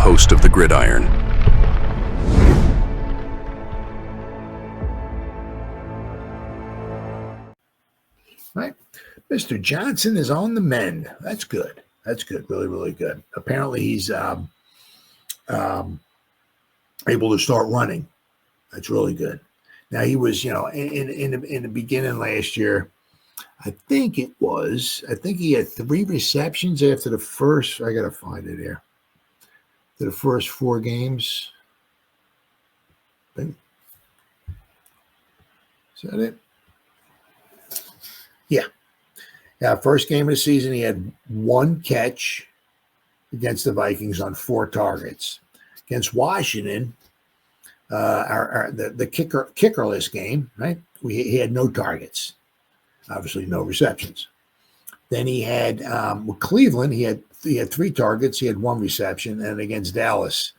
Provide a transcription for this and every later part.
host of the Gridiron. Right. Mr. Johnson is on the mend. That's good. That's good. Really, really good. Apparently he's able to start running. That's really good. Now he was, in the beginning last year, I think he had 3 receptions after the first, I got to find it here. To the first 4 games. Is that it? Yeah. First game of the season, he had 1 catch against the Vikings on 4 targets. Against Washington, the kickerless game, right? He had no targets. Obviously, no receptions. Then he had with Cleveland, he had 3 targets. He had 1 reception, and against Dallas,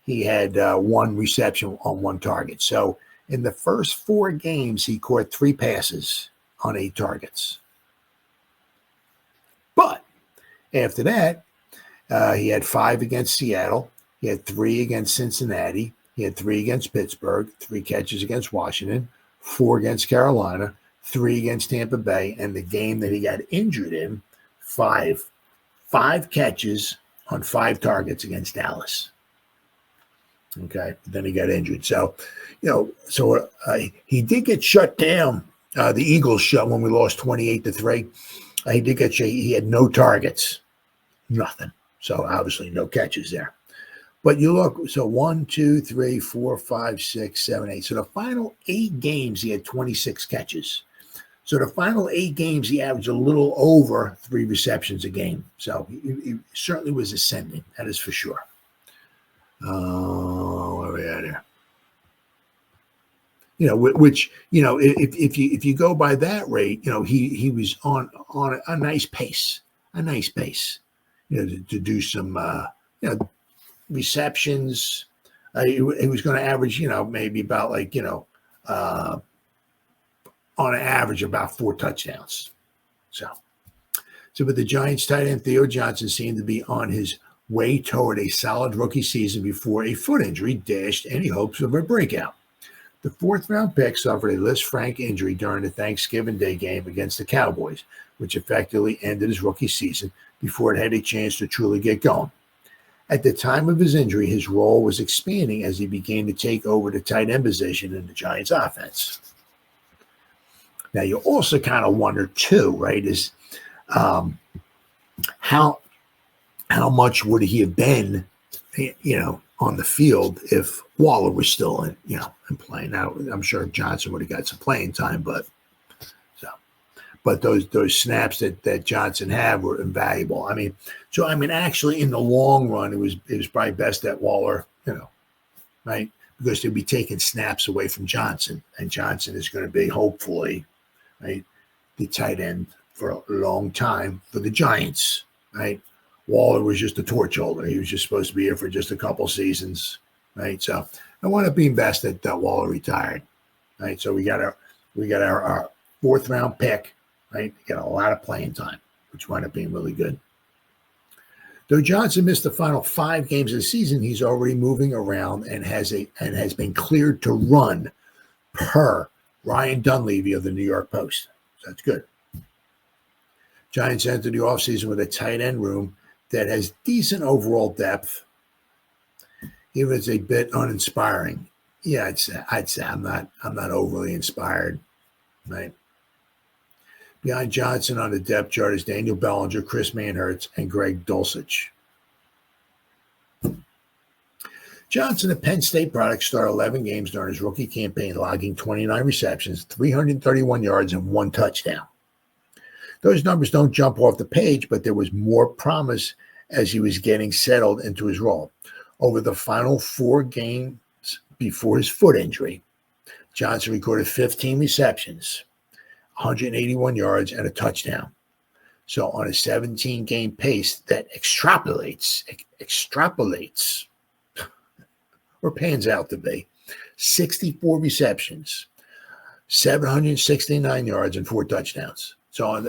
he had 1 reception on 1 target. So in the first 4 games, he caught 3 passes on 8 targets. But after that, he had 5 against Seattle. He had 3 against Cincinnati. He had 3 against Pittsburgh, 3 catches against Washington, 4 against Carolina, 3 against Tampa Bay, and the game that he got injured in, 5 catches on 5 targets against Dallas. Okay, then he got injured. So, he did get shut down. The Eagles shut when we lost 28-3. He did get shut. He had no targets, nothing. So obviously no catches there. But you look, so 1, 2, 3, 4, 5, 6, 7, 8. So the final 8 games, he had 26 catches. So the final 8 games, he averaged a little over 3 receptions a game. So he certainly was ascending. That is for sure. Where are we at here? If you go by that rate, he was on a nice pace, to do some, receptions. He was going to average, maybe about on an average about 4 touchdowns. So but the Giants tight end Theo Johnson seemed to be on his way toward a solid rookie season before a foot injury dashed any hopes of a breakout. The 4th-round pick suffered a Lisfranc injury during the Thanksgiving Day game against the Cowboys, which effectively ended his rookie season before it had a chance to truly get going. At the time of his injury, his role was expanding as he began to take over the tight end position in the Giants' offense. Now, you also kind of wonder, too, right, is how much would he have been, on the field if Waller was still in playing. Now, I'm sure Johnson would have got some playing time, but those snaps that Johnson had were invaluable. Actually, in the long run, it was probably best that Waller, right, because they'd be taking snaps away from Johnson, and Johnson is going to be hopefully, right, the tight end for a long time for the Giants, right. Waller was just a torch holder. He was just supposed to be here for just a couple seasons, right? So I wound up being best that Waller retired, right? So we got our 4th-round pick, right? Got a lot of playing time, which wound up being really good. Though Johnson missed the final 5 games of the season, he's already moving around and has been cleared to run, per Ryan Dunleavy of the New York Post. So that's good. Giants entered the offseason with a tight end room that has decent overall depth, even if it's a bit uninspiring. Yeah, I'd say I'm not overly inspired, right? Behind Johnson on the depth chart is Daniel Bellinger, Chris Manhertz, and Greg Dulcich. Johnson, a Penn State product, started 11 games during his rookie campaign, logging 29 receptions, 331 yards, and 1 touchdown. Those numbers don't jump off the page, but there was more promise as he was getting settled into his role. Over the final 4 games before his foot injury, Johnson recorded 15 receptions, 181 yards, and a touchdown. So on a 17-game pace that extrapolates, or pans out to be, 64 receptions, 769 yards, and 4 touchdowns. So,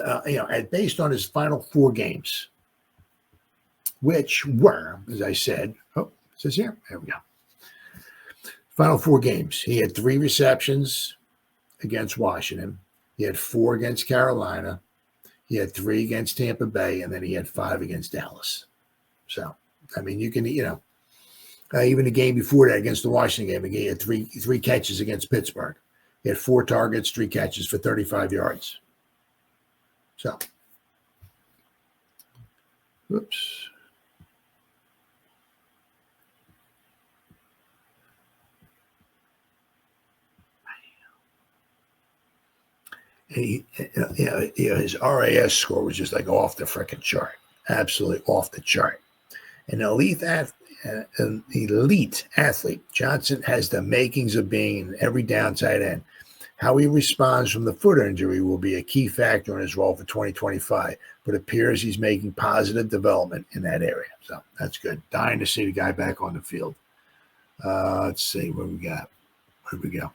based on his final 4 games, which were, as I said, it says here, there we go. Final 4 games. He had 3 receptions against Washington. He had 4 against Carolina. He had 3 against Tampa Bay, and then he had 5 against Dallas. So, I mean, you can, even the game before that against the Washington game, he had three catches against Pittsburgh. He had 4 targets, 3 catches for 35 yards. So, whoops. His RAS score was just like off the freaking chart, absolutely off the chart. An elite athlete, Johnson has the makings of being an every down tight end. How he responds from the foot injury will be a key factor in his role for 2025, but it appears he's making positive development in that area. So that's good. Dying to see the guy back on the field. Let's see what we got. Where we go?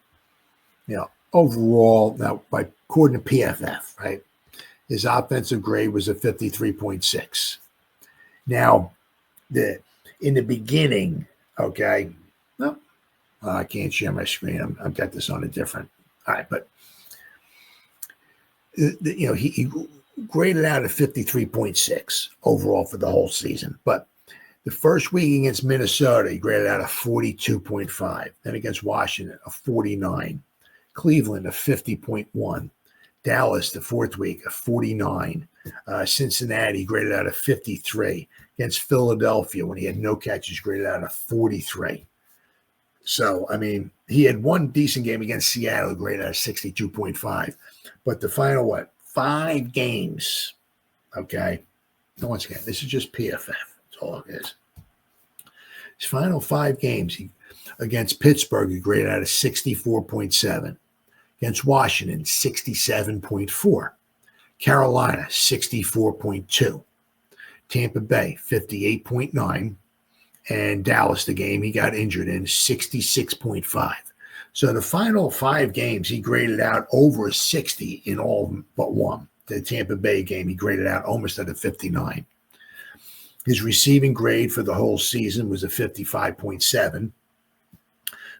Overall, now, according to PFF, right, his offensive grade was a 53.6. Now, in the beginning, okay, no, I can't share my screen. I've got this on a different. All right, but he graded out at 53.6 overall for the whole season. But the first week against Minnesota, he graded out a 42.5. Then against Washington, a 49. Cleveland, a 50.1. Dallas, the 4th week, a 49. Cincinnati graded out a 53. Against Philadelphia, when he had no catches, graded out a 43. So, I mean, he had one decent game against Seattle, graded out a 62.5. But the final, 5 games, okay? And once again, this is just PFF. That's all it is. His final 5 games, against Pittsburgh, he graded out a 64.7. Against Washington, 67.4. Carolina, 64.2. Tampa Bay, 58.9. And Dallas, the game he got injured in, 66.5. So the final 5 games, he graded out over a 60 in all but one. The Tampa Bay game, he graded out almost at a 59. His receiving grade for the whole season was a 55.7.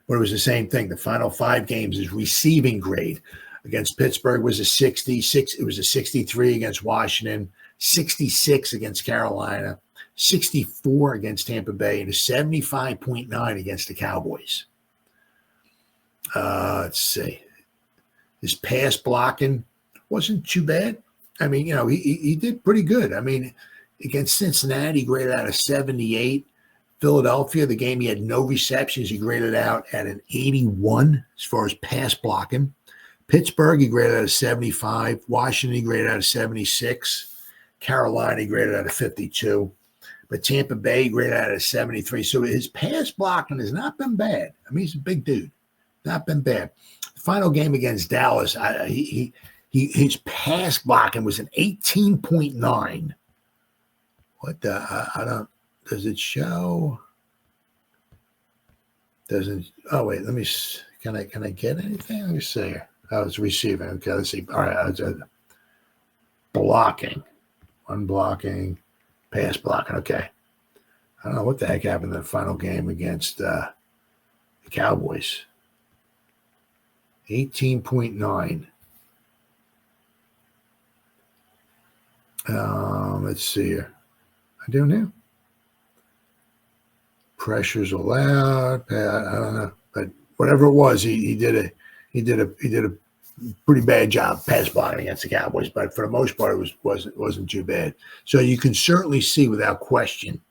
But it was the same thing. The final 5 games, his receiving grade against Pittsburgh was a 66. It was a 63 against Washington, 66 against Carolina, 64 against Tampa Bay, and a 75.9 against the Cowboys. Let's see. His pass blocking wasn't too bad. I mean, he did pretty good. I mean, against Cincinnati, he graded out a 78. Philadelphia, the game he had no receptions, he graded out at an 81 as far as pass blocking. Pittsburgh, he graded out a 75. Washington, he graded out a 76. Carolina, he graded out a 52. But Tampa Bay, he graded out a 73. So his pass blocking has not been bad. I mean, he's a big dude. Not been bad. The final game against Dallas, his pass blocking was an 18.9. What the? I don't. Does it show? Doesn't? Oh wait, let me. Can I get anything? Let me see here. I was receiving. Okay, let's see. All right, blocking, unblocking, pass blocking. Okay, I don't know what the heck happened in the final game against the Cowboys. 18.9. Let's see here. I don't know. Pressures allowed. I don't know, but whatever it was, he did a pretty bad job pass blocking against the Cowboys. But for the most part, it wasn't too bad. So you can certainly see without question,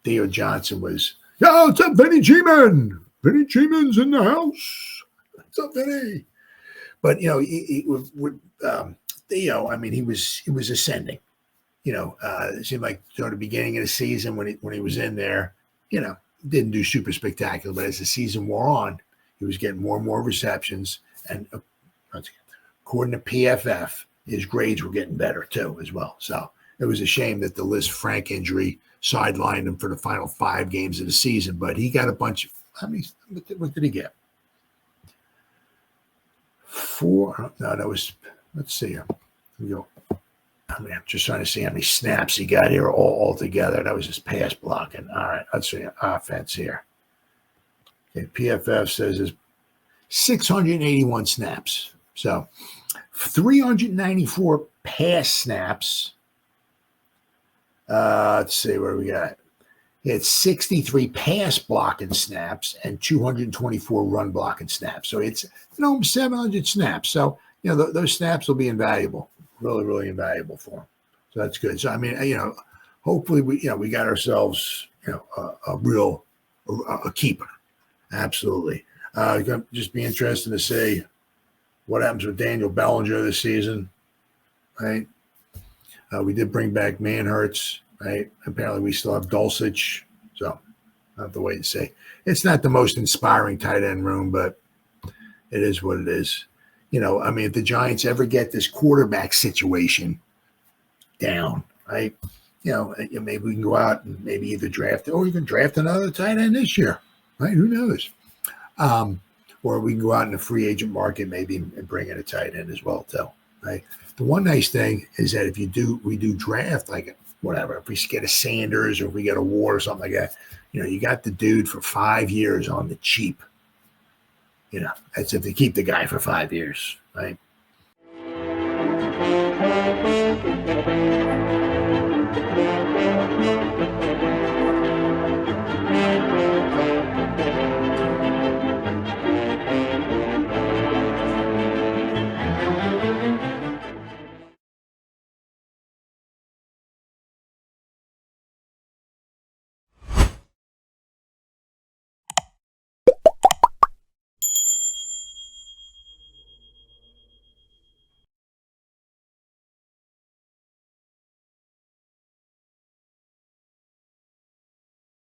Theo Johnson was. Yo, what's up, Vinny G-Man? Vinny G-Man's in the house. What's up, Vinny? But Theo, I mean, he was ascending. It seemed like during the beginning of the season when he was in there, didn't do super spectacular. But as the season wore on, he was getting more and more receptions. And according to PFF, his grades were getting better too, as well. So it was a shame that the Lisfranc injury sidelined him for the final 5 games of the season. But he got a bunch of. What did he get? 4. No, that was. Let's see here. Here we go. I mean, I'm just trying to see how many snaps he got here all together. That was his pass blocking. All right, let's see offense here. Okay, PFF says is 681 snaps. So 394 pass snaps. Let's see where we got. He had 63 pass blocking snaps and 224 run blocking snaps. So it's 700 snaps. So those snaps will be invaluable, really, really invaluable for him. So that's good. So I mean, hopefully we got ourselves a real keeper. Absolutely. Just be interesting to see what happens with Daniel Bellinger this season, right? We did bring back Manhertz, right? Apparently we still have Dulcich, so I'll have to wait and see. It's not the most inspiring tight end room, but it is what it is. I mean, if the Giants ever get this quarterback situation down, right? Maybe we can go out and maybe either draft, or we can draft another tight end this year, right? Who knows? Or we can go out in the free agent market maybe and bring in a tight end as well too, right? The one nice thing is that if we do draft, like whatever, if we get a Sanders or if we get a Ward or something like that, you got the dude for 5 years on the cheap. That's if they keep the guy for 5 years, right?